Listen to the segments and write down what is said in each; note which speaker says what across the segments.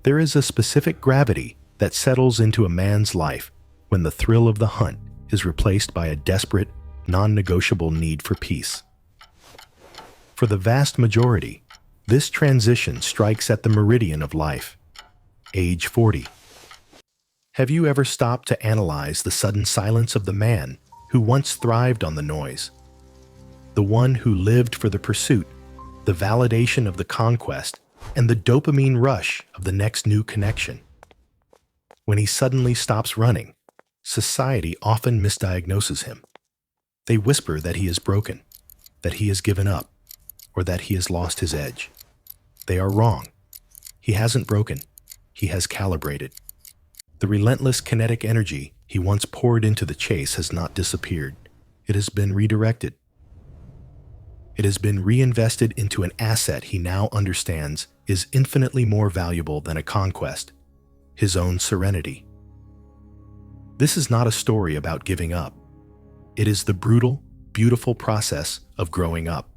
Speaker 1: There is a specific gravity that settles into a man's life when the thrill of the hunt is replaced by a desperate, non-negotiable need for peace. For the vast majority, this transition strikes at the meridian of life, age 40. Have you ever stopped to analyze the sudden silence of the man who once thrived on the noise? The one who lived for the pursuit, the validation of the conquest, and the dopamine rush of the next new connection. When he suddenly stops running, society often misdiagnoses him. They whisper that he is broken, that he has given up, or that he has lost his edge. They are wrong. He hasn't broken. He has calibrated. The relentless kinetic energy he once poured into the chase has not disappeared. It has been redirected. It has been reinvested into an asset he now understands is infinitely more valuable than a conquest, his own serenity. This is not a story about giving up. It is the brutal, beautiful process of growing up.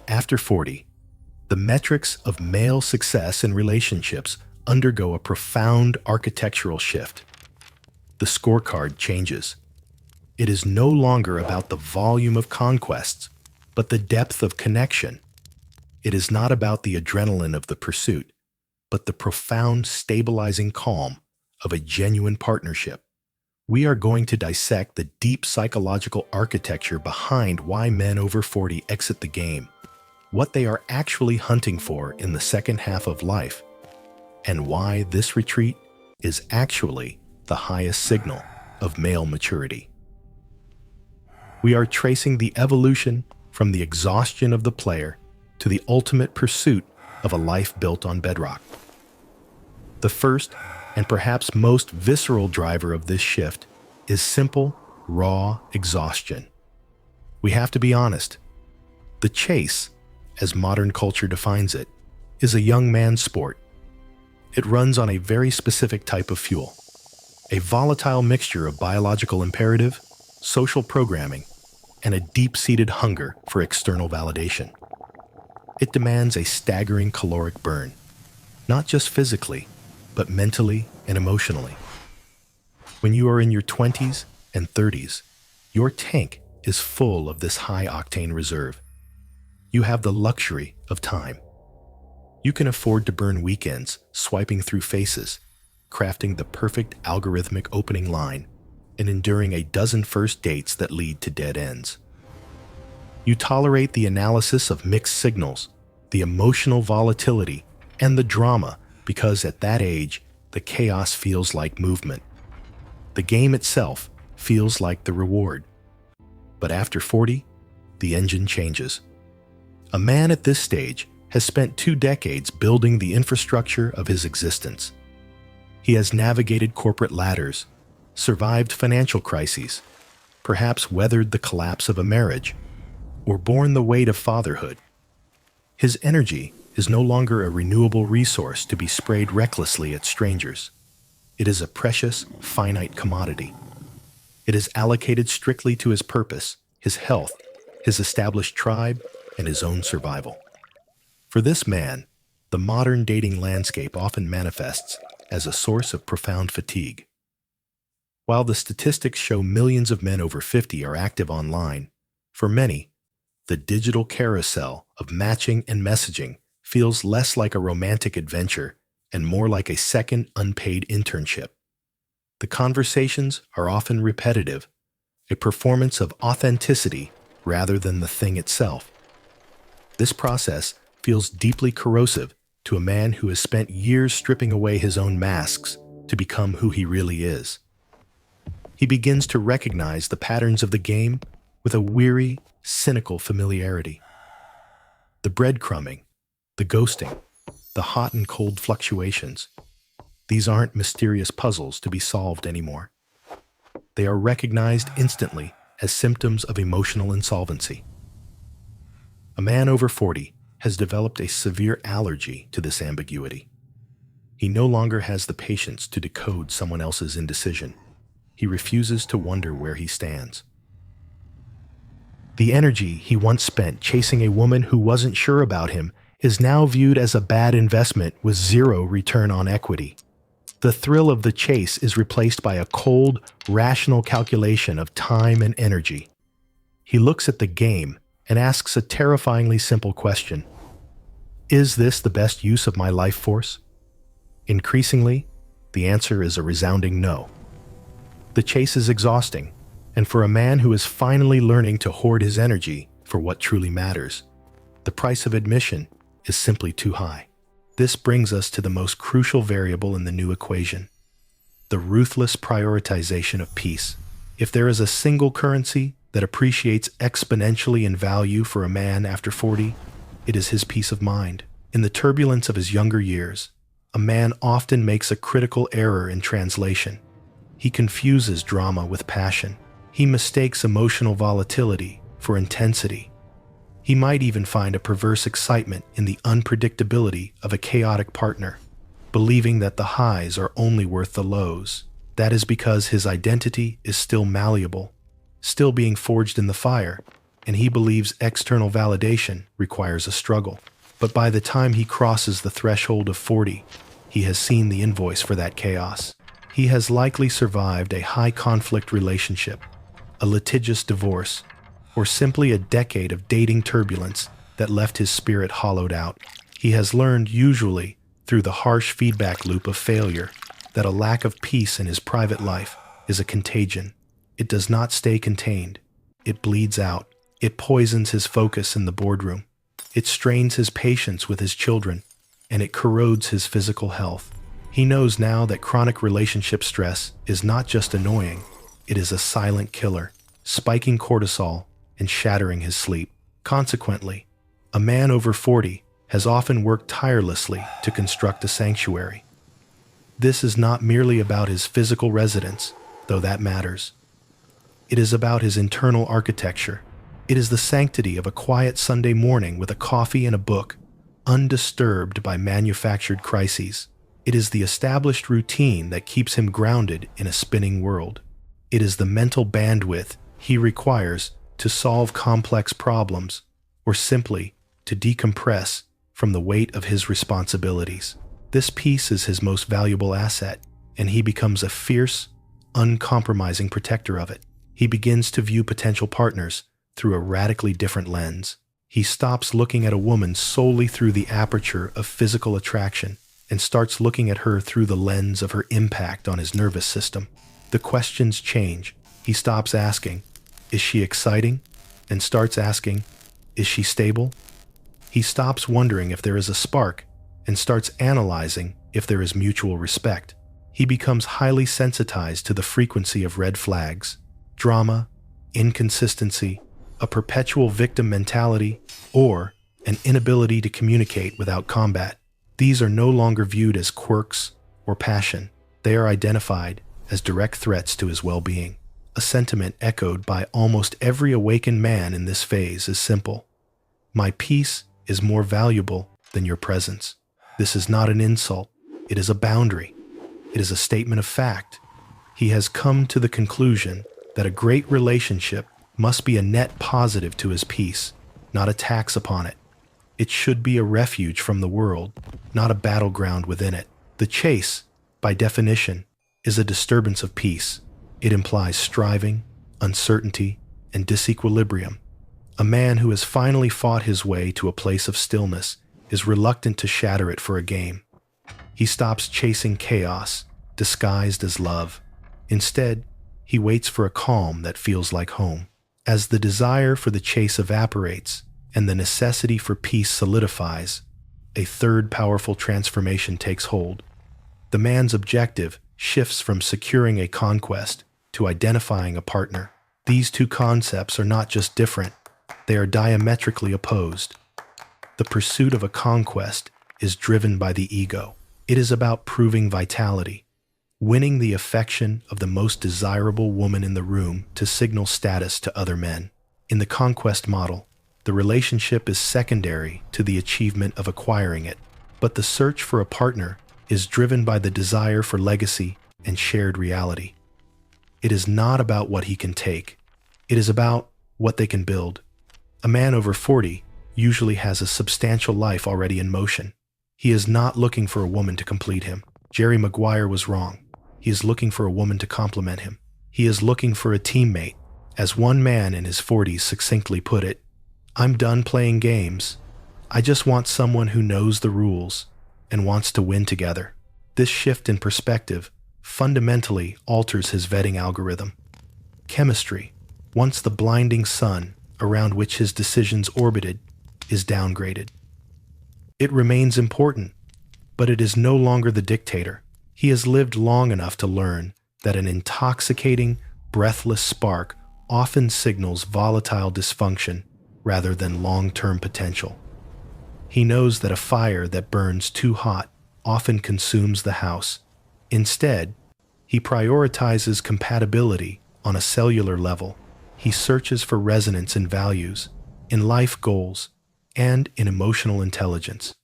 Speaker 1: After 40, the metrics of male success in relationships undergo a profound architectural shift. The scorecard changes. It is no longer about the volume of conquests, but the depth of connection. It is not about the adrenaline of the pursuit, but the profound stabilizing calm of a genuine partnership. We are going to dissect the deep psychological architecture behind why men over 40 exit the game, what they are actually hunting for in the second half of life, and why this retreat is actually the highest signal of male maturity. We are tracing the evolution from the exhaustion of the player to the ultimate pursuit of a life built on bedrock. The first and perhaps most visceral driver of this shift is simple, raw exhaustion. We have to be honest. The chase, as modern culture defines it, is a young man's sport. It runs on a very specific type of fuel, a volatile mixture of biological imperative, social programming, and a deep-seated hunger for external validation. It demands a staggering caloric burn, not just physically, but mentally and emotionally. When you are in your 20s and 30s, your tank is full of this high-octane reserve. You have the luxury of time. You can afford to burn weekends swiping through faces, crafting the perfect algorithmic opening line, and enduring a dozen first dates that lead to dead ends. You tolerate the analysis of mixed signals, the emotional volatility, and the drama because at that age, the chaos feels like movement. The game itself feels like the reward. But after 40, the engine changes. A man at this stage has spent 2 decades building the infrastructure of his existence. He has navigated corporate ladders, survived financial crises, perhaps weathered the collapse of a marriage, or borne the weight of fatherhood. His energy is no longer a renewable resource to be sprayed recklessly at strangers. It is a precious, finite commodity. It is allocated strictly to his purpose, his health, his established tribe, and his own survival. For this man, the modern dating landscape often manifests as a source of profound fatigue. While the statistics show millions of men over 50 are active online, for many, the digital carousel of matching and messaging feels less like a romantic adventure and more like a second unpaid internship. The conversations are often repetitive, a performance of authenticity rather than the thing itself. This process feels deeply corrosive to a man who has spent years stripping away his own masks to become who he really is. He begins to recognize the patterns of the game with a weary, cynical familiarity. The breadcrumbing, the ghosting, the hot and cold fluctuations. These aren't mysterious puzzles to be solved anymore. They are recognized instantly as symptoms of emotional insolvency. A man over 40 has developed a severe allergy to this ambiguity. He no longer has the patience to decode someone else's indecision. He refuses to wonder where he stands. The energy he once spent chasing a woman who wasn't sure about him is now viewed as a bad investment with zero return on equity. The thrill of the chase is replaced by a cold, rational calculation of time and energy. He looks at the game and asks a terrifyingly simple question: is this the best use of my life force? Increasingly, the answer is a resounding no. The chase is exhausting, and for a man who is finally learning to hoard his energy for what truly matters, the price of admission is simply too high. This brings us to the most crucial variable in the new equation: the ruthless prioritization of peace. If there is a single currency that appreciates exponentially in value for a man after 40, it is his peace of mind. In the turbulence of his younger years, a man often makes a critical error in translation. He confuses drama with passion. He mistakes emotional volatility for intensity. He might even find a perverse excitement in the unpredictability of a chaotic partner, believing that the highs are only worth the lows. That is because his identity is still malleable, still being forged in the fire, and he believes external validation requires a struggle. But by the time he crosses the threshold of 40, he has seen the invoice for that chaos. He has likely survived a high-conflict relationship, a litigious divorce, or simply a decade of dating turbulence that left his spirit hollowed out. He has learned, usually through the harsh feedback loop of failure, that a lack of peace in his private life is a contagion. It does not stay contained. It bleeds out. It poisons his focus in the boardroom. It strains his patience with his children, and it corrodes his physical health. He knows now that chronic relationship stress is not just annoying, it is a silent killer, spiking cortisol and shattering his sleep. Consequently, a man over 40 has often worked tirelessly to construct a sanctuary. This is not merely about his physical residence, though that matters. It is about his internal architecture. It is the sanctity of a quiet Sunday morning with a coffee and a book, undisturbed by manufactured crises. It is the established routine that keeps him grounded in a spinning world. It is the mental bandwidth he requires to solve complex problems, or simply to decompress from the weight of his responsibilities. This peace is his most valuable asset, and he becomes a fierce, uncompromising protector of it. He begins to view potential partners through a radically different lens. He stops looking at a woman solely through the aperture of physical attraction and starts looking at her through the lens of her impact on his nervous system. The questions change. He stops asking, "Is she exciting?" and starts asking, "Is she stable?" He stops wondering if there is a spark and starts analyzing if there is mutual respect. He becomes highly sensitized to the frequency of red flags, drama, inconsistency, a perpetual victim mentality, or an inability to communicate without combat. These are no longer viewed as quirks or passion. They are identified as direct threats to his well-being. A sentiment echoed by almost every awakened man in this phase is simple: my peace is more valuable than your presence. This is not an insult. It is a boundary. It is a statement of fact. He has come to the conclusion that a great relationship must be a net positive to his peace, not a tax upon it. It should be a refuge from the world, not a battleground within it. The chase, by definition, is a disturbance of peace. It implies striving, uncertainty, and disequilibrium. A man who has finally fought his way to a place of stillness is reluctant to shatter it for a game. He stops chasing chaos, disguised as love. Instead, he waits for a calm that feels like home. As the desire for the chase evaporates and the necessity for peace solidifies, a third powerful transformation takes hold. The man's objective shifts from securing a conquest to identifying a partner. These two concepts are not just different, they are diametrically opposed. The pursuit of a conquest is driven by the ego. It is about proving vitality, winning the affection of the most desirable woman in the room to signal status to other men. In the conquest model, the relationship is secondary to the achievement of acquiring it, but the search for a partner is driven by the desire for legacy and shared reality. It is not about what he can take. It is about what they can build. A man over 40 usually has a substantial life already in motion. He is not looking for a woman to complete him. Jerry Maguire was wrong. He is looking for a woman to complement him. He is looking for a teammate. As one man in his 40s succinctly put it, "I'm done playing games. I just want someone who knows the rules and wants to win together." This shift in perspective fundamentally alters his vetting algorithm. Chemistry, once the blinding sun around which his decisions orbited, is downgraded. It remains important, but it is no longer the dictator. He has lived long enough to learn that an intoxicating, breathless spark often signals volatile dysfunction rather than long-term potential. He knows that a fire that burns too hot often consumes the house. Instead, he prioritizes compatibility on a cellular level. He searches for resonance in values, in life goals, and in emotional intelligence.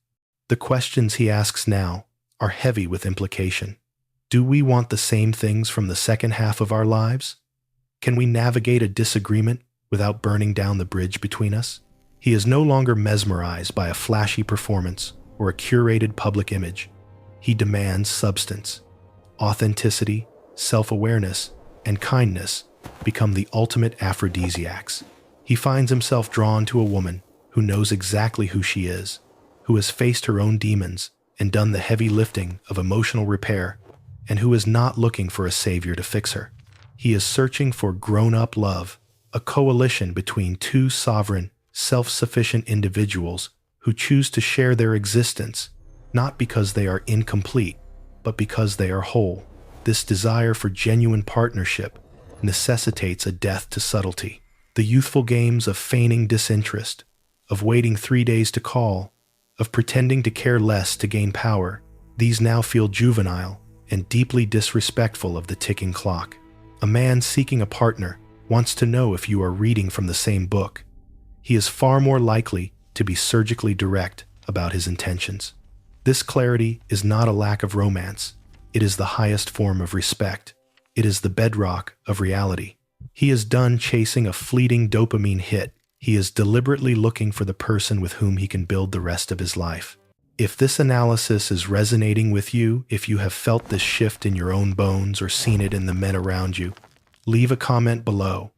Speaker 1: The questions he asks now are heavy with implication. Do we want the same things from the second half of our lives? Can we navigate a disagreement without burning down the bridge between us? He is no longer mesmerized by a flashy performance or a curated public image. He demands substance. Authenticity, self-awareness, and kindness become the ultimate aphrodisiacs. He finds himself drawn to a woman who knows exactly who she is, who has faced her own demons and done the heavy lifting of emotional repair, and who is not looking for a savior to fix her. He is searching for grown-up love, a coalition between two sovereign, self-sufficient individuals who choose to share their existence, not because they are incomplete, but because they are whole. This desire for genuine partnership necessitates a death to subtlety. The youthful games of feigning disinterest, of waiting 3 days to call, of pretending to care less to gain power, these now feel juvenile and deeply disrespectful of the ticking clock. A man seeking a partner wants to know if you are reading from the same book. He is far more likely to be surgically direct about his intentions. This clarity is not a lack of romance. It is the highest form of respect. It is the bedrock of reality. He is done chasing a fleeting dopamine hit. He is deliberately looking for the person with whom he can build the rest of his life. If this analysis is resonating with you, if you have felt this shift in your own bones or seen it in the men around you, leave a comment below.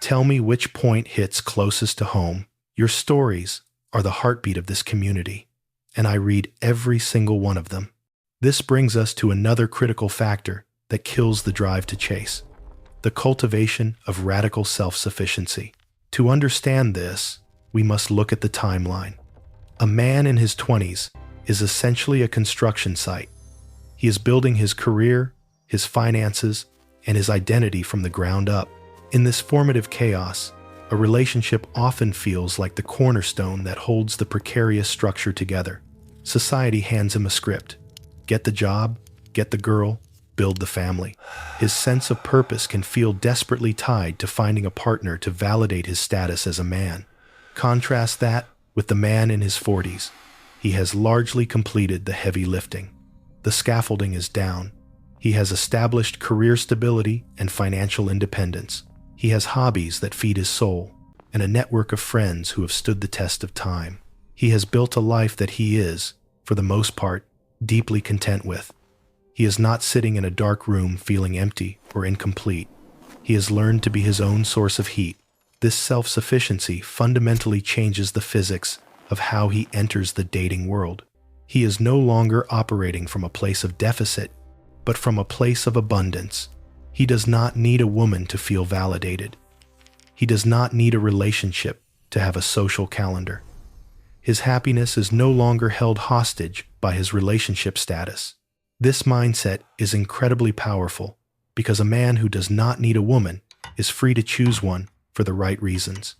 Speaker 1: Tell me which point hits closest to home. Your stories are the heartbeat of this community, and I read every single one of them. This brings us to another critical factor that kills the drive to chase: the cultivation of radical self-sufficiency. To understand this, we must look at the timeline. A man in his 20s is essentially a construction site. He is building his career, his finances, and his identity from the ground up. In this formative chaos, a relationship often feels like the cornerstone that holds the precarious structure together. Society hands him a script: get the job, get the girl, build the family. His sense of purpose can feel desperately tied to finding a partner to validate his status as a man. Contrast that with the man in his 40s. He has largely completed the heavy lifting. The scaffolding is down. He has established career stability and financial independence. He has hobbies that feed his soul and a network of friends who have stood the test of time. He has built a life that he is, for the most part, deeply content with. He is not sitting in a dark room feeling empty or incomplete. He has learned to be his own source of heat. This self-sufficiency fundamentally changes the physics of how he enters the dating world. He is no longer operating from a place of deficit, but from a place of abundance. He does not need a woman to feel validated. He does not need a relationship to have a social calendar. His happiness is no longer held hostage by his relationship status. This mindset is incredibly powerful because a man who does not need a woman is free to choose one for the right reasons.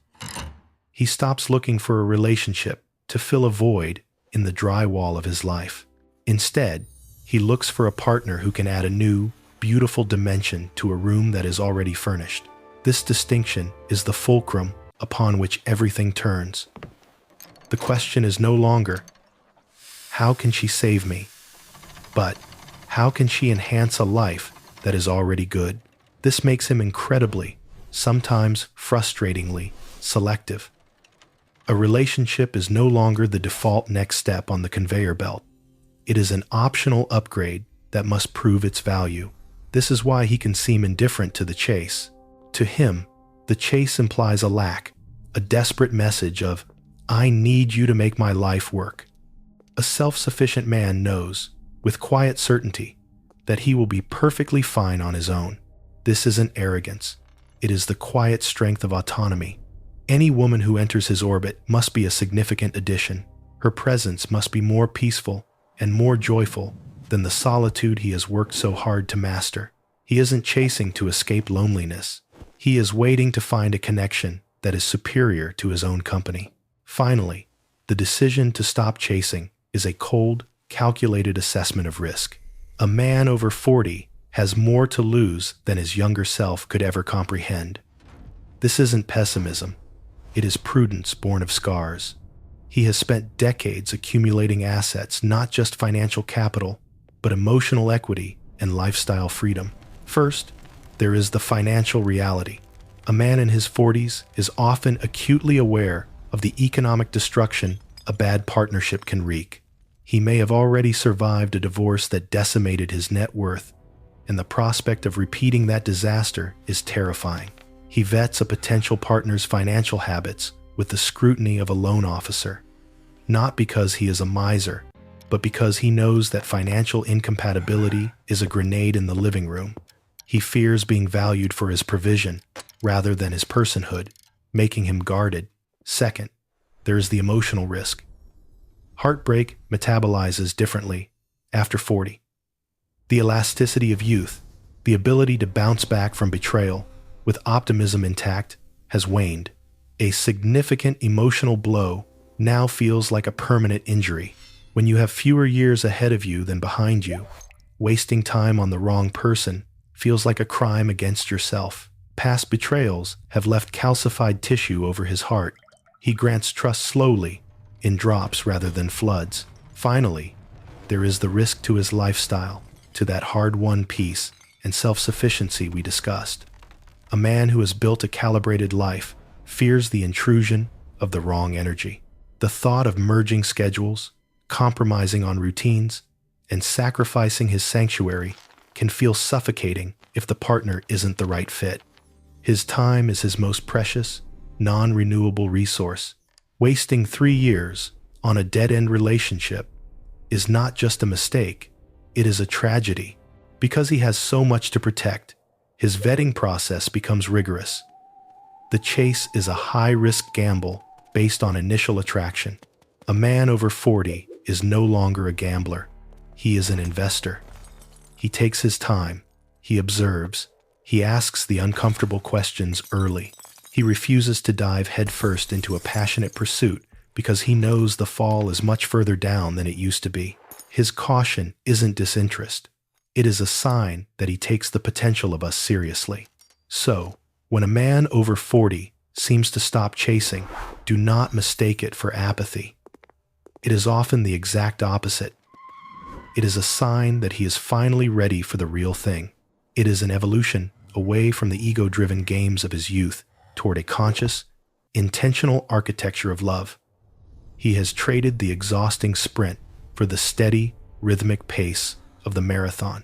Speaker 1: He stops looking for a relationship to fill a void in the drywall of his life. Instead, he looks for a partner who can add a new, beautiful dimension to a room that is already furnished. This distinction is the fulcrum upon which everything turns. The question is no longer, how can she save me? But how can she enhance a life that is already good? This makes him incredibly, sometimes frustratingly, selective. A relationship is no longer the default next step on the conveyor belt. It is an optional upgrade that must prove its value. This is why he can seem indifferent to the chase. To him, the chase implies a lack, a desperate message of, "I need you to make my life work." A self-sufficient man knows, with quiet certainty, that he will be perfectly fine on his own. This isn't arrogance. It is the quiet strength of autonomy. Any woman who enters his orbit must be a significant addition. Her presence must be more peaceful and more joyful than the solitude he has worked so hard to master. He isn't chasing to escape loneliness. He is waiting to find a connection that is superior to his own company. Finally, the decision to stop chasing is a cold, calculated assessment of risk. A man over 40 has more to lose than his younger self could ever comprehend. This isn't pessimism. It is prudence born of scars. He has spent decades accumulating assets, not just financial capital, but emotional equity and lifestyle freedom. First, there is the financial reality. A man in his 40s is often acutely aware of the economic destruction a bad partnership can wreak. He may have already survived a divorce that decimated his net worth, and the prospect of repeating that disaster is terrifying. He vets a potential partner's financial habits with the scrutiny of a loan officer, not because he is a miser, but because he knows that financial incompatibility is a grenade in the living room. He fears being valued for his provision rather than his personhood, making him guarded. Second, there is the emotional risk. Heartbreak metabolizes differently after 40. The elasticity of youth, the ability to bounce back from betrayal with optimism intact, has waned. A significant emotional blow now feels like a permanent injury. When you have fewer years ahead of you than behind you, wasting time on the wrong person feels like a crime against yourself. Past betrayals have left calcified tissue over his heart. He grants trust slowly, in drops rather than floods. Finally, there is the risk to his lifestyle, to that hard-won peace and self-sufficiency we discussed. A man who has built a calibrated life fears the intrusion of the wrong energy. The thought of merging schedules, compromising on routines, and sacrificing his sanctuary can feel suffocating if the partner isn't the right fit. His time is his most precious, non-renewable resource. Wasting 3 years on a dead-end relationship is not just a mistake, it is a tragedy. Because he has so much to protect, his vetting process becomes rigorous. The chase is a high-risk gamble based on initial attraction. A man over 40 is no longer a gambler. He is an investor. He takes his time. He observes. He asks the uncomfortable questions early. He refuses to dive headfirst into a passionate pursuit because he knows the fall is much further down than it used to be. His caution isn't disinterest. It is a sign that he takes the potential of us seriously. So, when a man over 40 seems to stop chasing, do not mistake it for apathy. It is often the exact opposite. It is a sign that he is finally ready for the real thing. It is an evolution away from the ego-driven games of his youth toward a conscious, intentional architecture of love. He has traded the exhausting sprint for the steady, rhythmic pace of the marathon.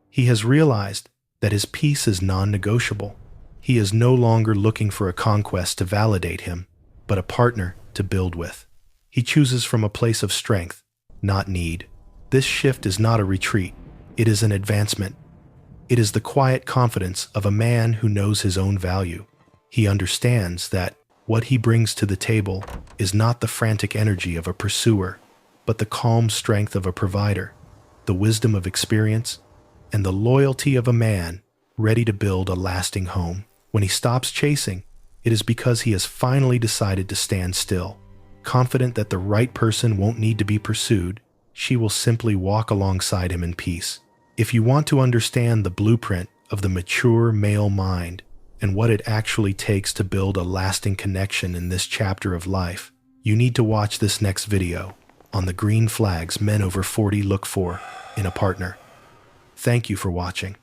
Speaker 1: He has realized that his peace is non-negotiable. He is no longer looking for a conquest to validate him, but a partner to build with. He chooses from a place of strength, not need. This shift is not a retreat, it is an advancement. It is the quiet confidence of a man who knows his own value. He understands that what he brings to the table is not the frantic energy of a pursuer, but the calm strength of a provider, the wisdom of experience, and the loyalty of a man ready to build a lasting home. When he stops chasing, it is because he has finally decided to stand still, confident that the right person won't need to be pursued. She will simply walk alongside him in peace. If you want to understand the blueprint of the mature male mind and what it actually takes to build a lasting connection in this chapter of life, you need to watch this next video on the green flags men over 40 look for in a partner. Thank you for watching.